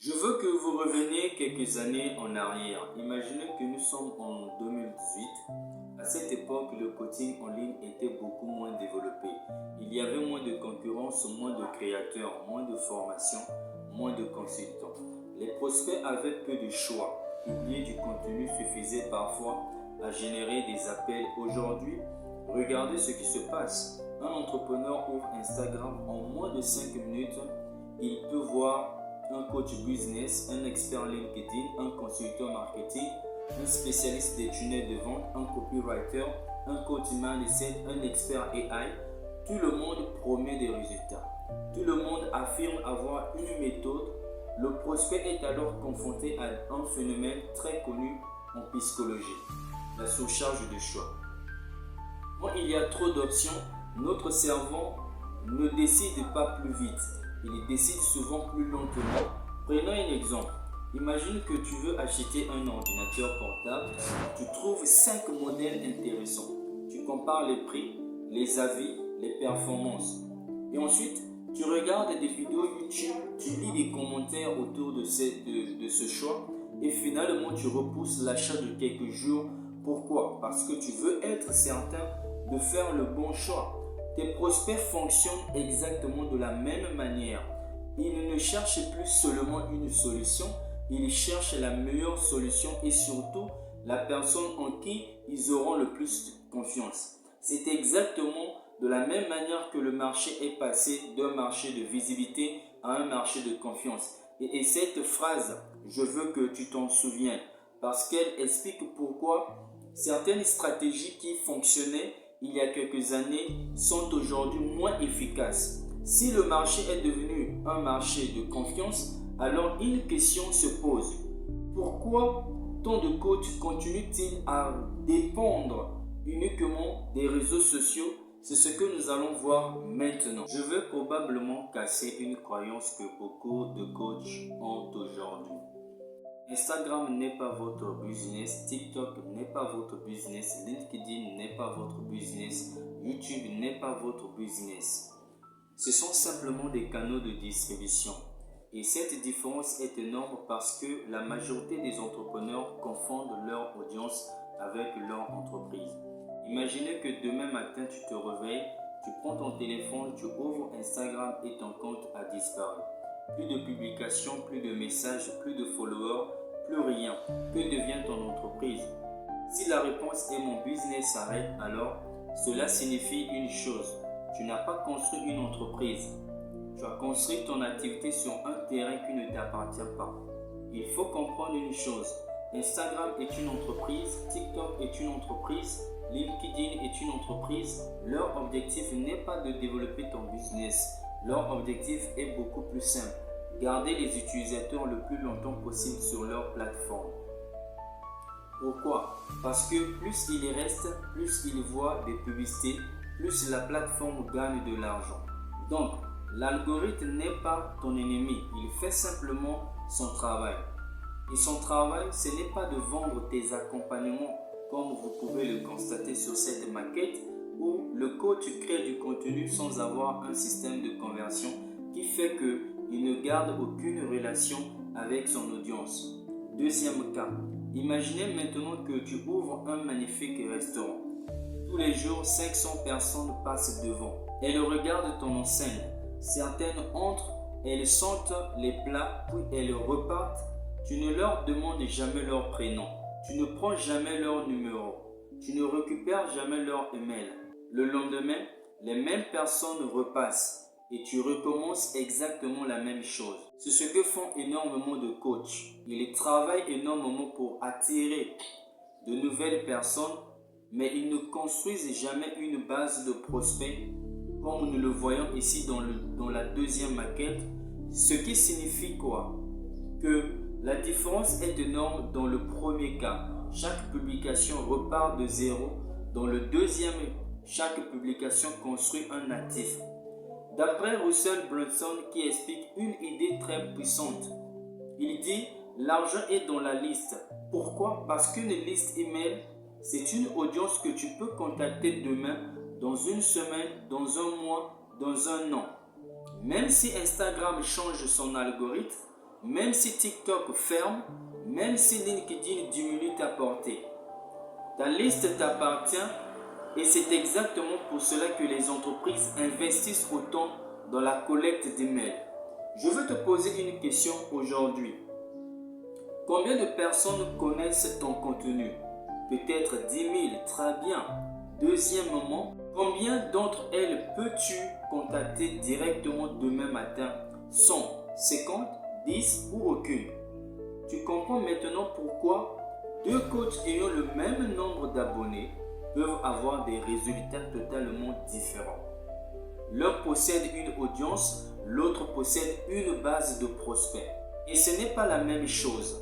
Je veux que vous reveniez quelques années en arrière. Imaginez que nous sommes en 2018. À cette époque, le coaching en ligne était beaucoup moins développé. Il y avait moins de concurrence, moins de créateurs, moins de formations, moins de consultants. Les prospects avaient peu de choix. Publier du contenu suffisait parfois à générer des appels. Aujourd'hui, regardez ce qui se passe. Un entrepreneur ouvre Instagram en moins de 5 minutes. Il peut voir un coach business, un expert LinkedIn, un consultant marketing, un spécialiste des tunnels de vente, un copywriter, un coach mindset, un expert AI. Tout le monde promet des résultats. Tout le monde affirme avoir une méthode. Le prospect est alors confronté à un phénomène très connu en psychologie, la surcharge de choix. Quand il y a trop d'options, notre cerveau ne décide pas plus vite. Il décide souvent plus lentement. Prenons un exemple. Imagine que tu veux acheter un ordinateur portable. Tu trouves 5 modèles intéressants. Tu compares les prix, les avis, les performances. Et ensuite, tu regardes des vidéos YouTube, tu lis des commentaires autour de ce choix. Et finalement, tu repousses l'achat de quelques jours. Pourquoi? Parce que tu veux être certain de faire le bon choix. Tes prospects fonctionnent exactement de la même manière. Ils ne cherchent plus seulement une solution, ils cherchent la meilleure solution et surtout la personne en qui ils auront le plus confiance. C'est exactement de la même manière que le marché est passé d'un marché de visibilité à un marché de confiance. Et cette phrase, je veux que tu t'en souviennes parce qu'elle explique pourquoi certaines stratégies qui fonctionnaient il y a quelques années sont aujourd'hui moins efficaces. Si le marché est devenu un marché de confiance, alors une question se pose. Pourquoi tant de coachs continuent-ils à dépendre uniquement des réseaux sociaux? C'est ce que nous allons voir maintenant. Je vais probablement casser une croyance que beaucoup de coachs ont aujourd'hui. Instagram n'est pas votre business, TikTok n'est pas votre business, LinkedIn n'est pas votre business, YouTube n'est pas votre business. Ce sont simplement des canaux de distribution. Et cette différence est énorme parce que la majorité des entrepreneurs confondent leur audience avec leur entreprise. Imaginez que demain matin tu te réveilles, tu prends ton téléphone, tu ouvres Instagram et ton compte a disparu. Plus de publications, plus de messages, plus de followers, plus rien. Que devient ton entreprise? Si la réponse est mon business s'arrête, alors cela signifie une chose. Tu n'as pas construit une entreprise. Tu as construit ton activité sur un terrain qui ne t'appartient pas. Il faut comprendre une chose. Instagram est une entreprise, TikTok est une entreprise, LinkedIn est une entreprise. Leur objectif n'est pas de développer ton business. Leur objectif est beaucoup plus simple. Garder les utilisateurs le plus longtemps possible sur leur plateforme. Pourquoi? Parce que plus ils y restent, plus ils voient des publicités, plus la plateforme gagne de l'argent. Donc, l'algorithme n'est pas ton ennemi, il fait simplement son travail. Et son travail, ce n'est pas de vendre tes accompagnements, comme vous pouvez le constater sur cette maquette, où le coach crée du contenu sans avoir un système de conversion qui fait qu'il ne garde aucune relation avec son audience. Deuxième cas, imaginez maintenant que tu ouvres un magnifique restaurant. Tous les jours, 500 personnes passent devant. Elles regardent ton enseigne. Certaines entrent, elles sentent les plats, puis elles repartent. Tu ne leur demandes jamais leur prénom. Tu ne prends jamais leur numéro. Tu ne récupères jamais leur email. Le lendemain, les mêmes personnes repassent et tu recommences exactement la même chose. C'est ce que font énormément de coachs. Ils travaillent énormément pour attirer de nouvelles personnes, mais ils ne construisent jamais une base de prospects comme nous le voyons ici dans la deuxième maquette. Ce qui signifie quoi? Que la différence est énorme dans le premier cas. Chaque publication repart de zéro. Dans le deuxième, chaque publication construit un natif. D'après Russell Brunson qui explique une idée très puissante, il dit l'argent est dans la liste. Pourquoi? Parce qu'une liste email, c'est une audience que tu peux contacter demain, dans une semaine, dans un mois, dans un an. Même si Instagram change son algorithme, même si TikTok ferme, même si LinkedIn diminue ta portée. Ta liste t'appartient et c'est exactement pour cela que les entreprises investissent autant dans la collecte d'emails. Je veux te poser une question aujourd'hui. Combien de personnes connaissent ton contenu? Peut-être 10 000, très bien. Deuxièmement, combien d'entre elles peux-tu contacter directement demain matin? 100, 50, 10 ou aucune? Tu comprends maintenant pourquoi deux coachs ayant le même nombre d'abonnés peuvent avoir des résultats totalement différents. L'un possède une audience, l'autre possède une base de prospects. Et ce n'est pas la même chose.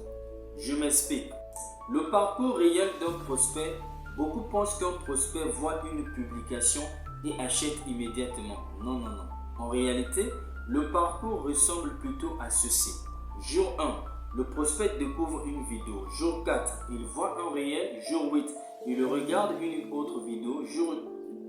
Je m'explique. Le parcours réel d'un prospect, beaucoup pensent qu'un prospect voit une publication et achète immédiatement. Non, non, non. En réalité, le parcours ressemble plutôt à ceci. Jour 1, le prospect découvre une vidéo. Jour 4, il voit un réel. Jour 8, il regarde une autre vidéo. Jour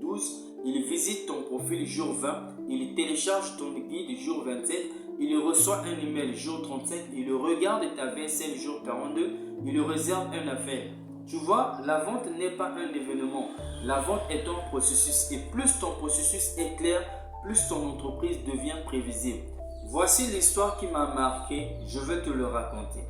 12, il visite ton profil. Jour 20, il télécharge ton guide. Jour 27, il reçoit un email. Jour 35, il regarde ta vaisselle. Jour 42, il réserve un affaire. Tu vois, la vente n'est pas un événement. La vente est un processus. Et plus ton processus est clair, plus ton entreprise devient prévisible. Voici l'histoire qui m'a marqué. Je vais te le raconter.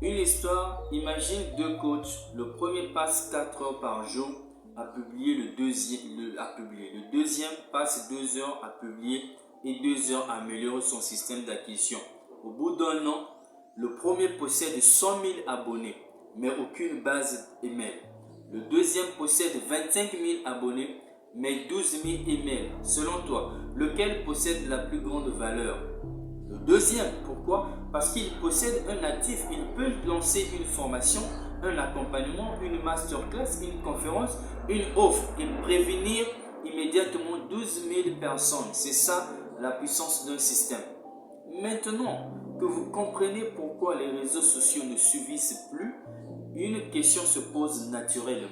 Une histoire, imagine deux coachs. Le premier passe 4 heures par jour à publier, le deuxième passe 2 heures à publier et 2 heures à améliorer son système d'acquisition. Au bout d'un an, le premier possède 100 000 abonnés, mais aucune base email. Le deuxième possède 25 000 abonnés, mais 12 000 emails. Selon toi, lequel possède la plus grande valeur? Le deuxième. Pourquoi? Parce qu'il possède un actif. Il peut lancer une formation, un accompagnement, une masterclass, une conférence, une offre et prévenir immédiatement 12 000 personnes. C'est ça la puissance d'un système. Maintenant que vous comprenez pourquoi les réseaux sociaux ne suffisent plus, une question se pose naturellement.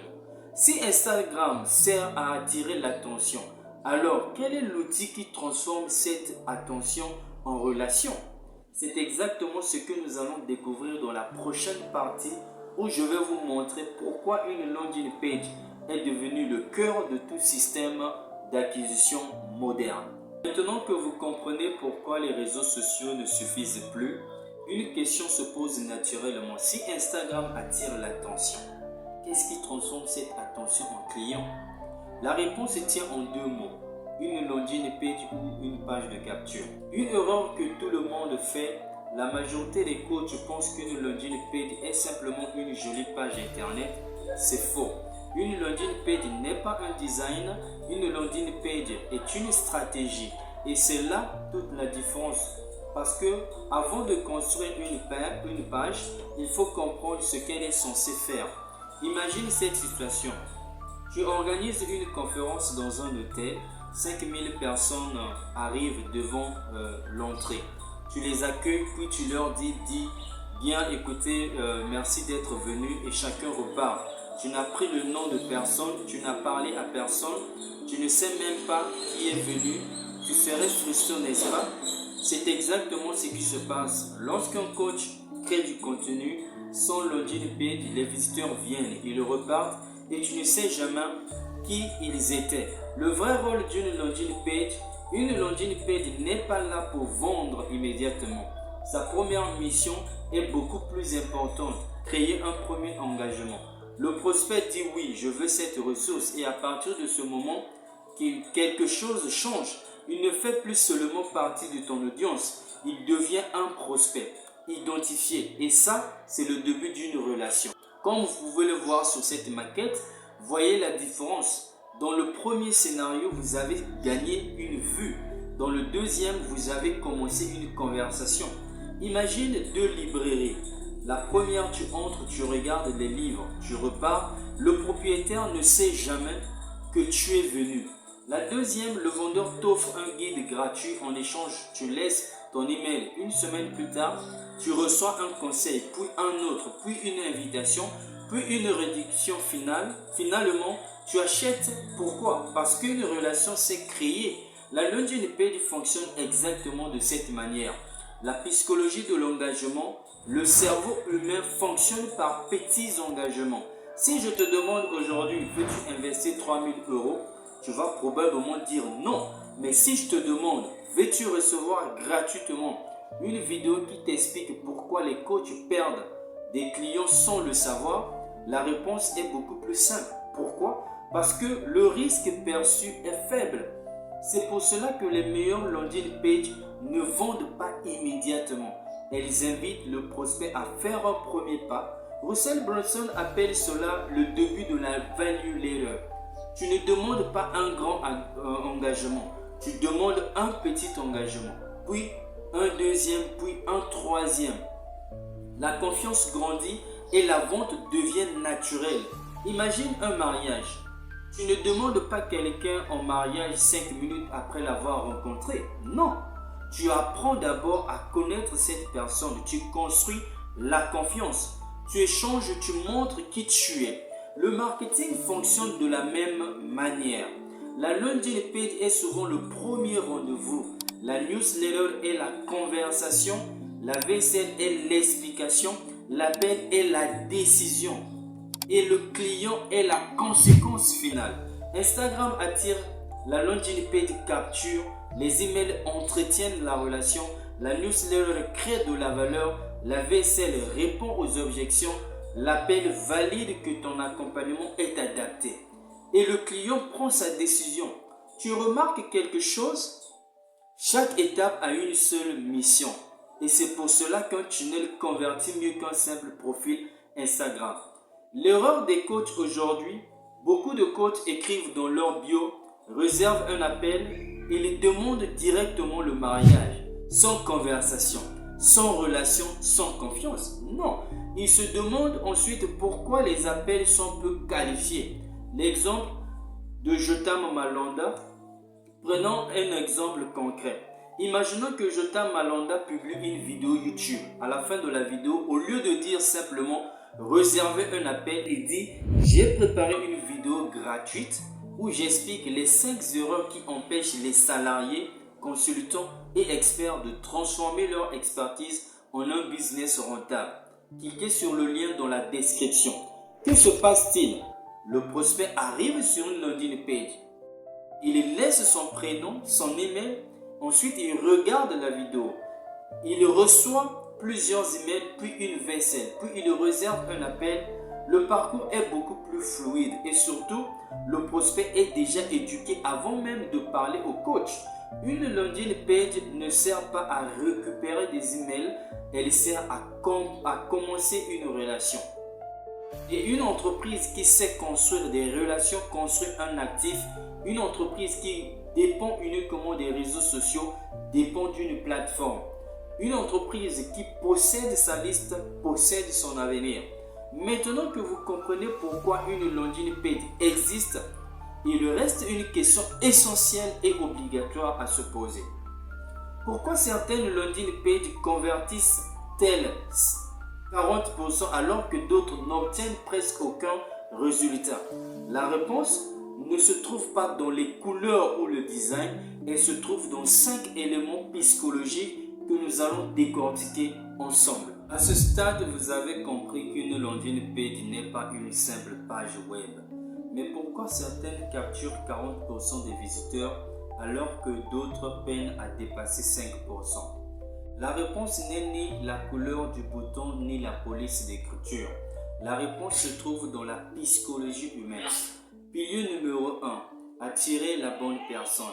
Si Instagram sert à attirer l'attention, alors quel est l'outil qui transforme cette attention en relation? C'est exactement ce que nous allons découvrir dans la prochaine partie où je vais vous montrer pourquoi une landing page est devenue le cœur de tout système d'acquisition moderne. Maintenant que vous comprenez pourquoi les réseaux sociaux ne suffisent plus, une question se pose naturellement. Si Instagram attire l'attention, qu'est-ce qui transforme cette attention en client? La réponse tient en deux mots. Une landing page ou une page de capture. Une erreur que tout le monde fait, la majorité des coachs pensent qu'une landing page est simplement une jolie page internet. C'est faux. Une landing page n'est pas un design, une landing page est une stratégie. Et c'est là toute la différence. Parce que avant de construire une page, il faut comprendre ce qu'elle est censée faire. Imagine cette situation. Tu organises une conférence dans un hôtel. 5000 personnes arrivent devant l'entrée. Tu les accueilles, puis tu leur dis bien écoutez, merci d'être venu et chacun repart. Tu n'as pris le nom de personne, tu n'as parlé à personne, tu ne sais même pas qui est venu. Tu serais frustré, n'est-ce pas? C'est exactement ce qui se passe. Lorsqu'un coach crée du contenu, sans landing page, les visiteurs viennent, ils repartent et tu ne sais jamais qui ils étaient. Le vrai rôle d'une landing page, une landing page n'est pas là pour vendre immédiatement. Sa première mission est beaucoup plus importante, créer un premier engagement. Le prospect dit oui, je veux cette ressource et à partir de ce moment, quelque chose change. Il ne fait plus seulement partie de ton audience, il devient un prospect identifié et ça, c'est le début d'une relation. Comme vous pouvez le voir sur cette maquette, voyez la différence. Dans le premier scénario, vous avez gagné une vue. Dans le deuxième, vous avez commencé une conversation. Imagine deux librairies. La première, tu entres, tu regardes les livres, tu repars. Le propriétaire ne sait jamais que tu es venu. La deuxième, le vendeur t'offre un guide gratuit en échange. Tu laisses ton email. Une semaine plus tard, tu reçois un conseil, puis un autre, puis une invitation, puis une réduction finale. Finalement, tu achètes. Pourquoi? Parce qu'une relation s'est créée. La landing page fonctionne exactement de cette manière. la psychologie de l'engagement, le cerveau humain fonctionne par petits engagements. Si je te demande aujourd'hui, veux-tu investir 3000 euros, tu vas probablement dire non. Mais si je te demande, veux-tu recevoir gratuitement une vidéo qui t'explique pourquoi les coachs perdent des clients sans le savoir, la réponse est beaucoup plus simple. Pourquoi? Parce que le risque perçu est faible. C'est pour cela que les meilleures landing pages ne vendent pas immédiatement. Elles invitent le prospect à faire un premier pas. Russell Brunson appelle cela le début de la value ladder. Tu ne demandes pas un grand engagement, tu demandes un petit engagement, puis un deuxième, puis un troisième. La confiance grandit et la vente devient naturelle. Imagine un mariage. Tu ne demandes pas quelqu'un en mariage 5 minutes après l'avoir rencontré. Non, tu apprends d'abord à connaître cette personne. Tu construis la confiance. Tu échanges, tu montres qui tu es. Le marketing fonctionne de la même manière. La landing page est souvent le premier rendez-vous. La newsletter est la conversation. La vaisselle est l'explication. L'appel est la décision. Et le client est la conséquence finale. Instagram attire, la landing page capture, les emails entretiennent la relation, la newsletter crée de la valeur, la vaisselle répond aux objections, l'appel valide que ton accompagnement est adapté. Et le client prend sa décision. Tu remarques quelque chose? Chaque étape a une seule mission. Et c'est pour cela qu'un tunnel convertit mieux qu'un simple profil Instagram. L'erreur des coachs aujourd'hui, beaucoup de coachs écrivent dans leur bio, réservent un appel et les demandent directement le mariage, sans conversation, sans relation, sans confiance. Non, ils se demandent ensuite pourquoi les appels sont peu qualifiés. L'exemple de Jotam Malanda, prenons un exemple concret. Imaginons que Jotam Malanda publie une vidéo YouTube. À la fin de la vidéo, au lieu de dire simplement réserver un appel, il dit j'ai préparé une vidéo gratuite où j'explique les 5 erreurs qui empêchent les salariés, consultants et experts de transformer leur expertise en un business rentable. Cliquez sur le lien dans la description. Que se passe-t-il? Le prospect arrive sur une landing page. Il laisse son prénom, son email, ensuite il regarde la vidéo. Il reçoit plusieurs emails, puis une vaisselle, puis il réserve un appel. Le parcours est beaucoup plus fluide et surtout, le prospect est déjà éduqué avant même de parler au coach. Une landing page ne sert pas à récupérer des emails, elle sert à commencer une relation. Et une entreprise qui sait construire des relations construit un actif. Une entreprise qui dépend uniquement des réseaux sociaux dépend d'une plateforme. Une entreprise qui possède sa liste possède son avenir. Maintenant que vous comprenez pourquoi une landing page existe, il reste une question essentielle et obligatoire à se poser. Pourquoi certaines landing pages convertissent-elles 40% alors que d'autres n'obtiennent presque aucun résultat? La réponse ne se trouve pas dans les couleurs ou le design, elle se trouve dans 5 éléments psychologiques que nous allons décortiquer ensemble. À ce stade, vous avez compris qu'une landing page n'est pas une simple page web. Mais pourquoi certaines capturent 40% des visiteurs alors que d'autres peinent à dépasser 5%? La réponse n'est ni la couleur du bouton ni la police d'écriture. La réponse se trouve dans la psychologie humaine. Pilier numéro 1, attirer la bonne personne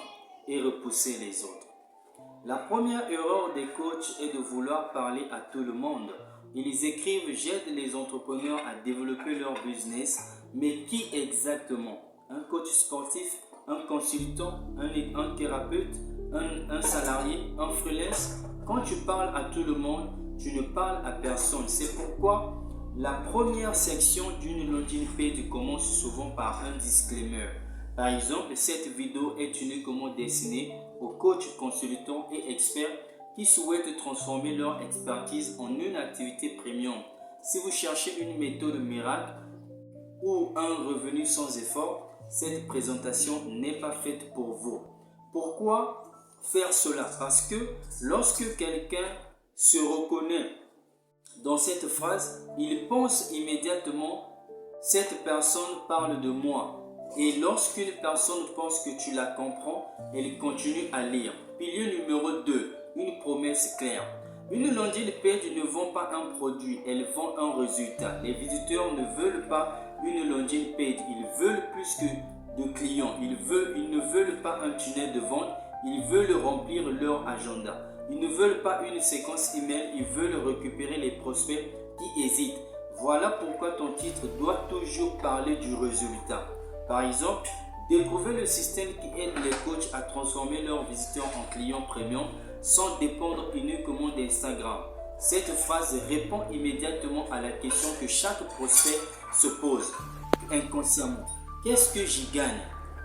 et repousser les autres. La première erreur des coachs est de vouloir parler à tout le monde. Ils écrivent « J'aide les entrepreneurs à développer leur business », mais qui exactement? Un coach sportif, un consultant, un thérapeute, un salarié, un freelance? Quand tu parles à tout le monde, tu ne parles à personne. C'est pourquoi la première section d'une landing page commence souvent par un disclaimer. Par exemple, cette vidéo est uniquement destinée aux coachs, consultants et experts qui souhaitent transformer leur expertise en une activité premium. Si vous cherchez une méthode miracle ou un revenu sans effort, cette présentation n'est pas faite pour vous. Pourquoi faire cela? Parce que lorsque quelqu'un se reconnaît dans cette phrase, il pense immédiatement cette personne parle de moi. Et lorsqu'une personne pense que tu la comprends, elle continue à lire. Pilier numéro 2, une promesse claire. Une landing page ne vend pas un produit, elle vend un résultat. Les visiteurs ne veulent pas une landing page, ils veulent plus que de clients. Ils ne veulent pas un tunnel de vente, ils veulent remplir leur agenda. Ils ne veulent pas une séquence email, ils veulent récupérer les prospects qui hésitent. Voilà pourquoi ton titre doit toujours parler du résultat. Par exemple, découvrir le système qui aide les coachs à transformer leurs visiteurs en clients premium sans dépendre uniquement d'Instagram. Cette phrase répond immédiatement à la question que chaque prospect se pose inconsciemment. Qu'est-ce que j'y gagne?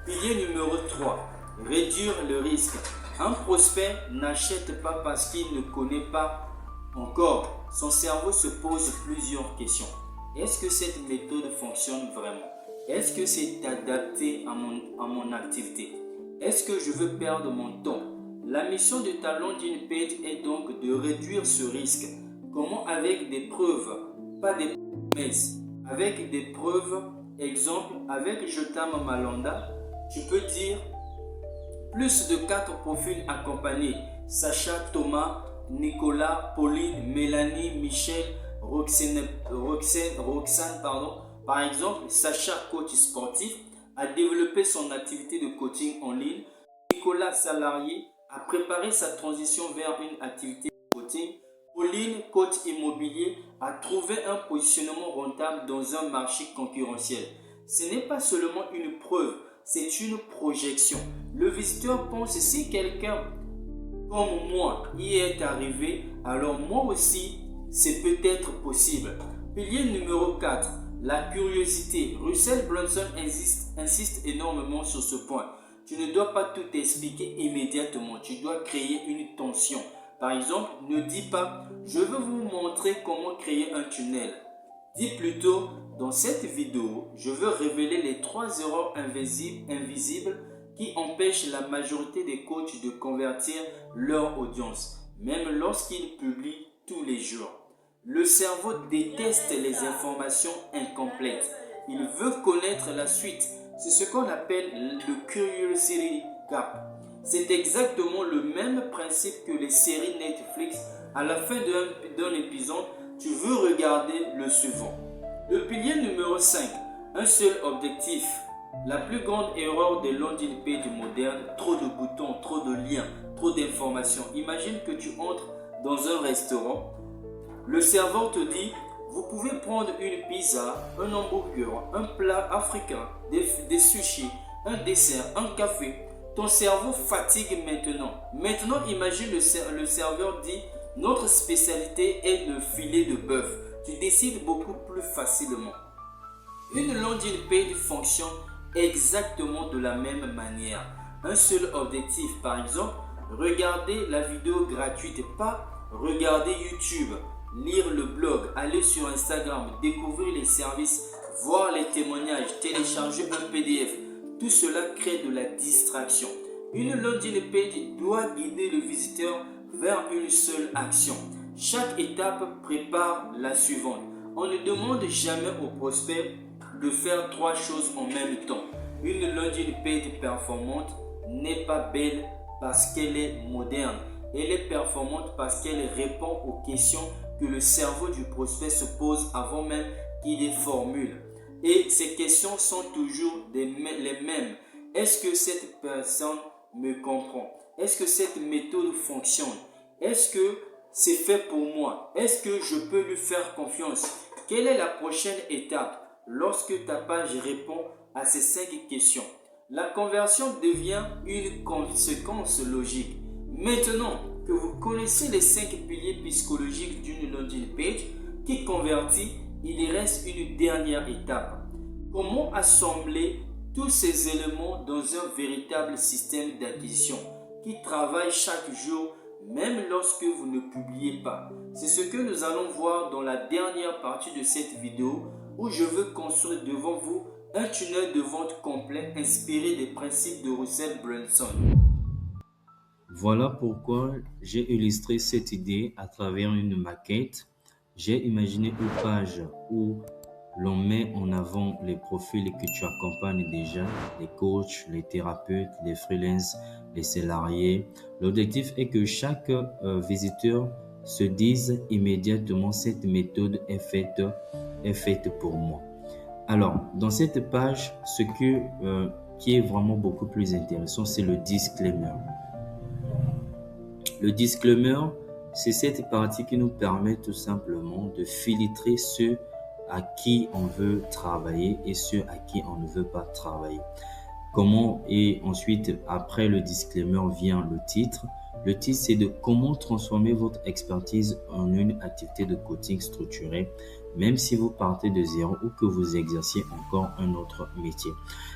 Pilier numéro 3. Réduire le risque. Un prospect n'achète pas parce qu'il ne connaît pas encore. Son cerveau se pose plusieurs questions. Est-ce que cette méthode fonctionne vraiment? Est-ce que c'est adapté à mon activité? Est-ce que je veux perdre mon temps? La mission de ta landing page est donc de réduire ce risque. Comment? Avec des preuves, pas des promesses. Avec des preuves, exemple, avec Je t'aime Malanda, tu peux dire plus de 4 profils accompagnés. Sacha, Thomas, Nicolas, Pauline, Mélanie, Michel, Roxane. Par exemple, Sacha, coach sportif, a développé son activité de coaching en ligne. Nicolas, salarié, a préparé sa transition vers une activité de coaching. Pauline, coach immobilier, a trouvé un positionnement rentable dans un marché concurrentiel. Ce n'est pas seulement une preuve, c'est une projection. Le visiteur pense si quelqu'un comme moi y est arrivé, alors moi aussi, c'est peut-être possible. Pilier numéro 4. La curiosité. Russell Brunson insiste énormément sur ce point. Tu ne dois pas tout expliquer immédiatement. Tu dois créer une tension. Par exemple, ne dis pas « Je veux vous montrer comment créer un tunnel ». Dis plutôt « Dans cette vidéo, je veux révéler les 3 erreurs invisibles qui empêchent la majorité des coachs de convertir leur audience, même lorsqu'ils publient tous les jours. » Le cerveau déteste les informations incomplètes. Il veut connaître la suite. C'est ce qu'on appelle le curiosity gap. C'est exactement le même principe que les séries Netflix. À la fin d'un épisode, tu veux regarder le suivant. Le pilier numéro 5. Un seul objectif. La plus grande erreur des landing pages modernes, trop de boutons, trop de liens, trop d'informations. Imagine que tu entres dans un restaurant. Le serveur te dit, vous pouvez prendre une pizza, un hamburger, un plat africain, des sushis, un dessert, un café. Ton cerveau fatigue maintenant. Maintenant, imagine le serveur dit, notre spécialité est le filet de bœuf. Tu décides beaucoup plus facilement. Une landing page fonctionne exactement de la même manière. Un seul objectif, par exemple, regarder la vidéo gratuite, pas regarder YouTube. Lire le blog, aller sur Instagram, découvrir les services, voir les témoignages, télécharger un PDF. Tout cela crée de la distraction. Une landing page doit guider le visiteur vers une seule action. Chaque étape prépare la suivante. On ne demande jamais au prospect de faire 3 choses en même temps. Une landing page performante n'est pas belle parce qu'elle est moderne. Elle est performante parce qu'elle répond aux questions que le cerveau du prospect se pose avant même qu'il les formule. Et ces questions sont toujours les mêmes. Est-ce que cette personne me comprend? Est-ce que cette méthode fonctionne? Est-ce que c'est fait pour moi? Est-ce que je peux lui faire confiance? Quelle est la prochaine étape lorsque ta page répond à ces 5 questions? La conversion devient une conséquence logique. Maintenant que vous connaissez les 5 piliers psychologiques d'une landing page qui convertit, il y reste une dernière étape. Comment assembler tous ces éléments dans un véritable système d'acquisition qui travaille chaque jour, même lorsque vous ne publiez pas? C'est ce que nous allons voir dans la dernière partie de cette vidéo où je veux construire devant vous un tunnel de vente complet inspiré des principes de Russell Brunson. Voilà pourquoi j'ai illustré cette idée à travers une maquette. J'ai imaginé une page où l'on met en avant les profils que tu accompagnes déjà, les coachs, les thérapeutes, les freelances, les salariés. L'objectif est que chaque visiteur se dise immédiatement cette méthode est faite pour moi. Alors, dans cette page, qui est vraiment beaucoup plus intéressant, c'est le disclaimer. Le disclaimer, c'est cette partie qui nous permet tout simplement de filtrer ceux à qui on veut travailler et ceux à qui on ne veut pas travailler. Comment et ensuite, après le disclaimer vient le titre. Le titre, c'est de comment transformer votre expertise en une activité de coaching structurée, même si vous partez de zéro ou que vous exerciez encore un autre métier.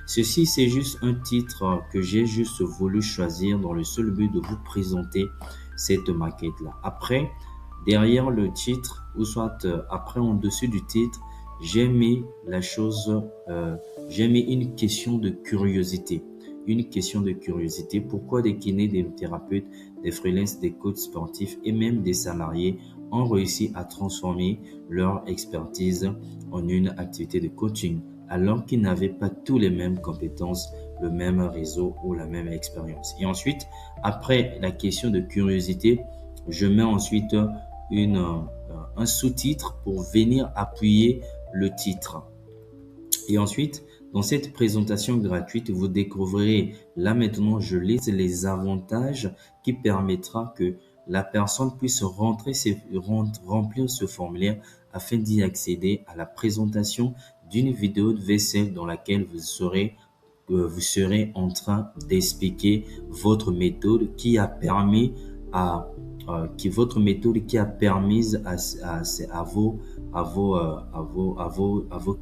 Ceci, c'est juste un titre que j'ai juste voulu choisir dans le seul but de vous présenter cette maquette-là. Après, derrière le titre, ou soit après en dessus du titre, j'ai mis j'ai mis une question de curiosité. Une question de curiosité. Pourquoi des kinés, des thérapeutes, des freelances, des coachs sportifs et même des salariés ont réussi à transformer leur expertise en une activité de coaching alors qu'ils n'avaient pas tous les mêmes compétences, le même réseau ou la même expérience. Et ensuite, après la question de curiosité, je mets ensuite un sous-titre pour venir appuyer le titre. Et ensuite, dans cette présentation gratuite, vous découvrirez, là maintenant, je liste les avantages qui permettra que la personne puisse remplir ce formulaire afin d'y accéder à la présentation d'une vidéo de vaisselle dans laquelle vous serez en train d'expliquer votre méthode qui a permis à vos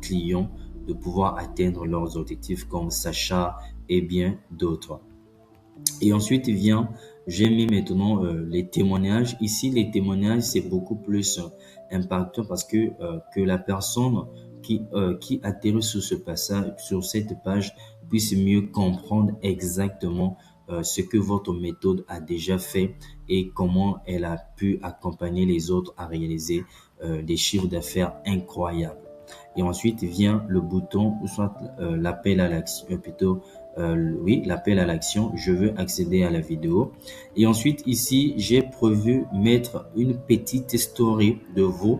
clients de pouvoir atteindre leurs objectifs comme Sacha et bien d'autres. Et ensuite vient, j'ai mis maintenant les témoignages. Ici, les témoignages, c'est beaucoup plus impactant parce que la personne qui atterrit sur ce passage, sur cette page, puisse mieux comprendre exactement ce que votre méthode a déjà fait et comment elle a pu accompagner les autres à réaliser des chiffres d'affaires incroyables. Et ensuite vient le bouton, ou soit l'appel à l'action, oui, l'appel à l'action. Je veux accéder à la vidéo. Et ensuite, ici, j'ai prévu mettre une petite story de vous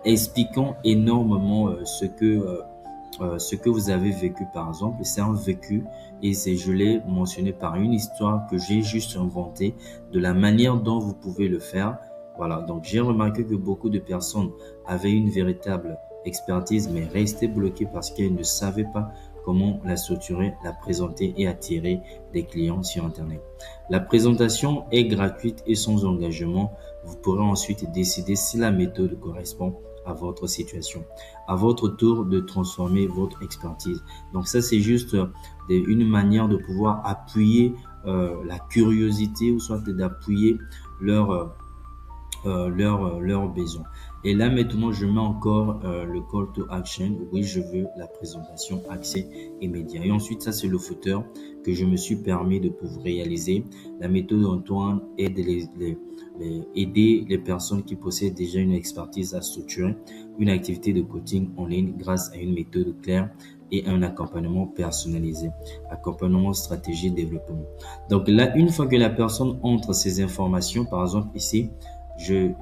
expliquant énormément ce que vous avez vécu, par exemple. C'est un vécu et je l'ai mentionné par une histoire que j'ai juste inventée de la manière dont vous pouvez le faire. Voilà, donc j'ai remarqué que beaucoup de personnes avaient une véritable expertise mais restaient bloquées parce qu'elles ne savaient pas comment la structurer, la présenter et attirer des clients sur Internet. La présentation est gratuite et sans engagement. Vous pourrez ensuite décider si la méthode correspond à votre situation. À votre tour de transformer votre expertise. Donc ça, c'est juste une manière de pouvoir appuyer la curiosité ou soit d'appuyer leurs besoins. Et là, maintenant, je mets encore le call to action. Oui, je veux la présentation accès immédiat. Et ensuite, ça, c'est le footer que je me suis permis de pouvoir réaliser. La méthode Antoine aide aider les personnes qui possèdent déjà une expertise à structurer une activité de coaching en ligne grâce à une méthode claire et un accompagnement personnalisé, accompagnement stratégie développement. Donc là, une fois que la personne entre ces informations, par exemple ici,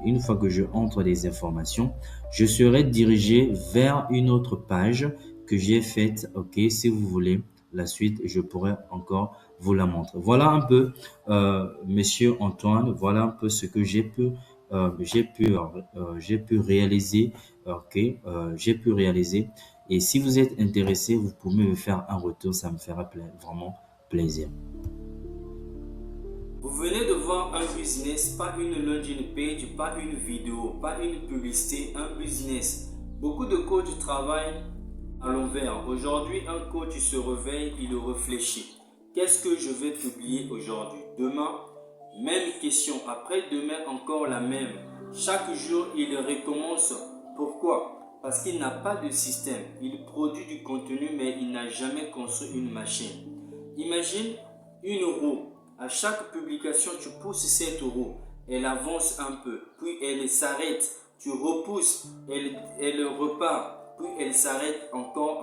une fois que je entre les informations, je serai dirigé vers une autre page que j'ai faite. Ok, si vous voulez la suite, je pourrais encore vous la montrer. Voilà un peu, Monsieur Antoine, voilà un peu ce que j'ai pu réaliser. Ok, j'ai pu réaliser. Et si vous êtes intéressé, vous pouvez me faire un retour, ça me fera vraiment plaisir. Vous venez de voir un business, pas une landing page, pas une vidéo, pas une publicité, un business. Beaucoup de coachs travaillent à l'envers. Aujourd'hui, un coach se réveille, il réfléchit. Qu'est-ce que je vais publier aujourd'hui? Demain, même question. Après-demain, encore la même. Chaque jour, il recommence. Pourquoi? Parce qu'il n'a pas de système. Il produit du contenu, mais il n'a jamais construit une machine. Imagine une roue. À chaque publication, publication, tu pousses cette roue, elle avance un peu, puis elle s'arrête, tu repousses, elle repart, puis elle s'arrête encore.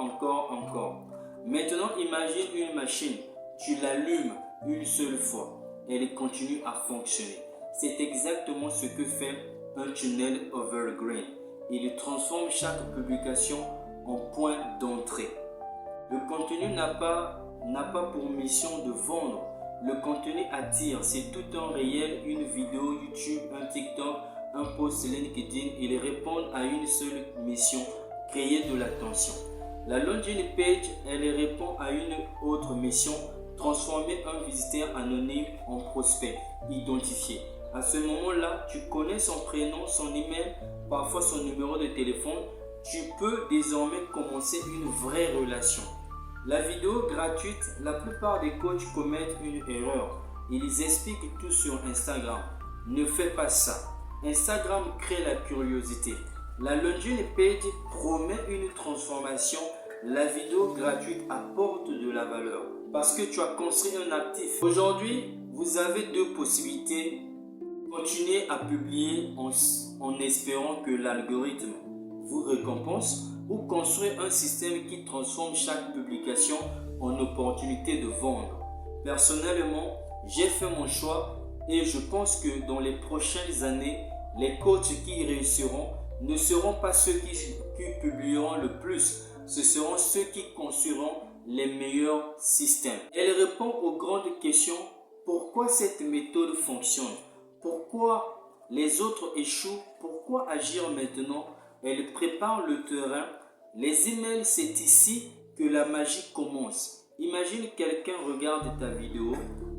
Maintenant, imagine une machine, tu l'allumes une seule fois, elle continue à fonctionner. C'est exactement ce que fait un tunnel Evergreen. Il transforme chaque publication en point d'entrée. Le contenu n'a pas pour mission de vendre. Le contenu attire, c'est tout en réel, une vidéo YouTube, un TikTok, un post LinkedIn. Ils répondent à une seule mission, créer de l'attention. La landing page, elle répond à une autre mission, transformer un visiteur anonyme en prospect identifié. À ce moment-là, tu connais son prénom, son email, parfois son numéro de téléphone. Tu peux désormais commencer une vraie relation. La vidéo gratuite, la plupart des coachs commettent une erreur. Ils expliquent tout sur Instagram. Ne fais pas ça. Instagram crée la curiosité. La landing page promet une transformation. La vidéo gratuite apporte de la valeur parce que tu as construit un actif. Aujourd'hui, vous avez deux possibilités. Continuez à publier en espérant que l'algorithme vous récompense ou construire un système qui transforme chaque publication en opportunité de vendre. Personnellement, j'ai fait mon choix et je pense que dans les prochaines années, les coachs qui réussiront ne seront pas ceux qui publieront le plus, ce seront ceux qui construiront les meilleurs systèmes. Elle répond aux grandes questions. Pourquoi cette méthode fonctionne? Pourquoi les autres échouent? Pourquoi agir maintenant? Elle prépare le terrain. Les emails, c'est ici que la magie commence. Imagine quelqu'un regarde ta vidéo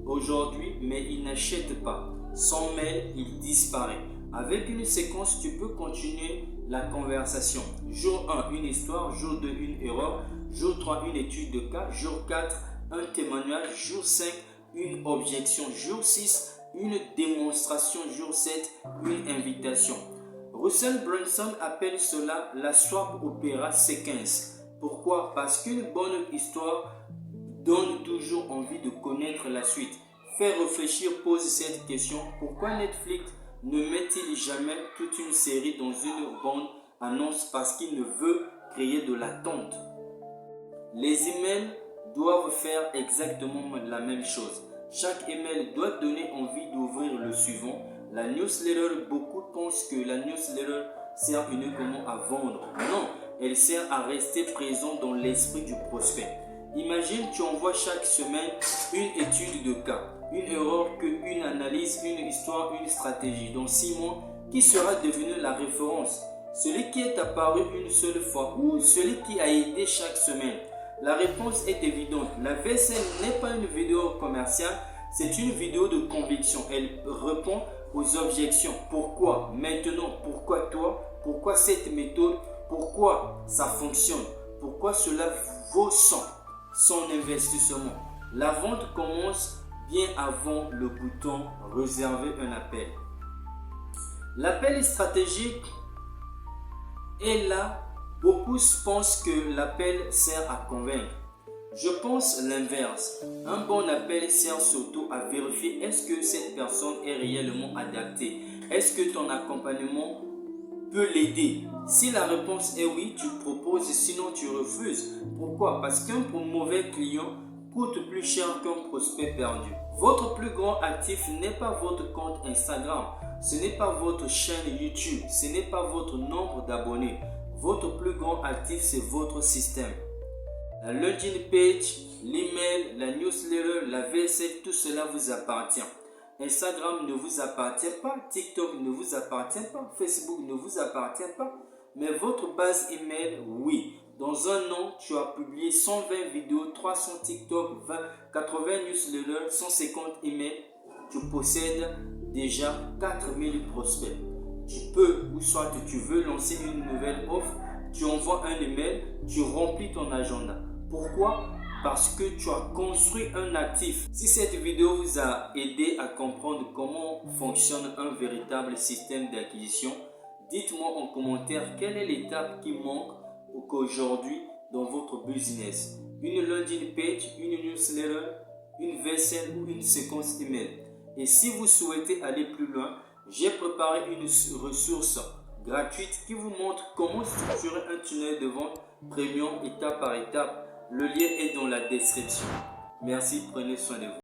aujourd'hui, mais il n'achète pas. Sans mail, il disparaît. Avec une séquence, tu peux continuer la conversation. Jour 1, une histoire. Jour 2, une erreur. Jour 3, une étude de cas. Jour 4, un témoignage. Jour 5, une objection. Jour 6, une démonstration. Jour 7, une invitation. Russell Brunson appelle cela la swap opéra séquence. Pourquoi? Parce qu'une bonne histoire donne toujours envie de connaître la suite. Fais réfléchir, pose cette question. Pourquoi Netflix ne met-il jamais toute une série dans une bande annonce? Parce qu'il ne veut créer de l'attente. Les emails doivent faire exactement la même chose. Chaque email doit donner envie d'ouvrir le suivant. La newsletter, beaucoup pensent que la newsletter sert uniquement à vendre. Non, elle sert à rester présent dans l'esprit du prospect. Imagine, tu envoies chaque semaine une étude de cas, une erreur, une analyse, une histoire, une stratégie. Dans 6 mois, qui sera devenu la référence? Celui qui est apparu une seule fois ou celui qui a aidé chaque semaine? La réponse est évidente. La VSL n'est pas une vidéo commerciale, c'est une vidéo de conviction. Elle répond aux objections. Pourquoi maintenant? Pourquoi toi? Pourquoi cette méthode? Pourquoi ça fonctionne? Pourquoi cela vaut son investissement? La vente commence bien avant le bouton réserver un appel. L'appel stratégique est là. Beaucoup pensent que l'appel sert à convaincre. Je pense l'inverse. Un bon appel sert surtout à vérifier est-ce que cette personne est réellement adaptée. Est-ce que ton accompagnement peut l'aider? Si la réponse est oui, tu proposes, sinon tu refuses. Pourquoi? Parce qu'un mauvais client coûte plus cher qu'un prospect perdu. Votre plus grand actif n'est pas votre compte Instagram, ce n'est pas votre chaîne YouTube, ce n'est pas votre nombre d'abonnés. Votre plus grand actif, c'est votre système. La landing page, l'email, la newsletter, la VSL, tout cela vous appartient. Instagram ne vous appartient pas, TikTok ne vous appartient pas, Facebook ne vous appartient pas. Mais votre base email, oui. Dans un an, tu as publié 120 vidéos, 300 TikTok, 80 newsletters, 150 emails. Tu possèdes déjà 4000 prospects. Tu peux, ou soit tu veux lancer une nouvelle offre, tu envoies un email, tu remplis ton agenda. Pourquoi? Parce que tu as construit un actif. Si cette vidéo vous a aidé à comprendre comment fonctionne un véritable système d'acquisition, dites-moi en commentaire quelle est l'étape qui manque aujourd'hui dans votre business. Une landing page, une newsletter, une VSL ou une séquence email. Et si vous souhaitez aller plus loin, j'ai préparé une ressource gratuite qui vous montre comment structurer un tunnel de vente premium étape par étape. Le lien est dans la description. Merci, prenez soin de vous.